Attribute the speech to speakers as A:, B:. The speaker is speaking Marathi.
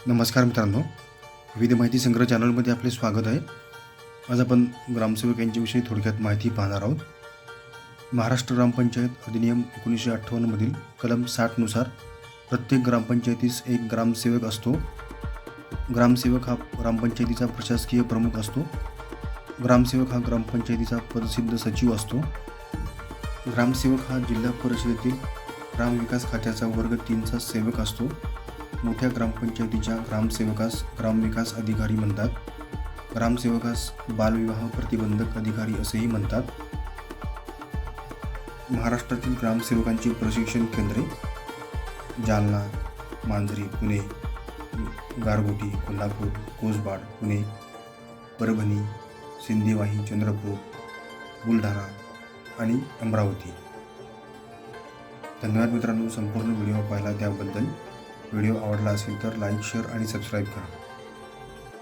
A: नमस्कार मित्रांनो, विविध माहिती संग्रह चॅनलमध्ये आपले स्वागत आहे. आज आपण ग्रामसेवक यांच्याविषयी थोडक्यात माहिती पाहणार आहोत. महाराष्ट्र ग्रामपंचायत अधिनियम 1958 मधील कलम 60 नुसार प्रत्येक ग्रामपंचायतीस एक ग्रामसेवक असतो. ग्रामसेवक हा ग्रामपंचायतीचा प्रशासकीय प्रमुख असतो. ग्रामसेवक हा ग्रामपंचायतीचा पदसिद्ध सचिव असतो. ग्रामसेवक हा जिल्हा परिषदेतील ग्रामविकास खात्याचा वर्ग 3चा सेवक असतो. मोठ्या ग्रामपंचायतीच्या ग्रामसेवकास ग्रामविकास अधिकारी म्हणतात. ग्रामसेवकास बालविवाह प्रतिबंधक अधिकारी असेही म्हणतात. महाराष्ट्रातील ग्रामसेवकांची प्रशिक्षण केंद्रे जालना, मांजरी, पुणे, गारगोटी, कोल्हापूर, कोसबाड, पुणे, परभणी, सिंदेवाही, चंद्रपूर, बुलढाणा आणि अमरावती. धन्यवाद मित्रांनो, संपूर्ण व्हिडिओ पाहिला त्याबद्दल. व्हिडिओ आवडला असेल तर लाईक, शेअर आणि सबस्क्राईब करा.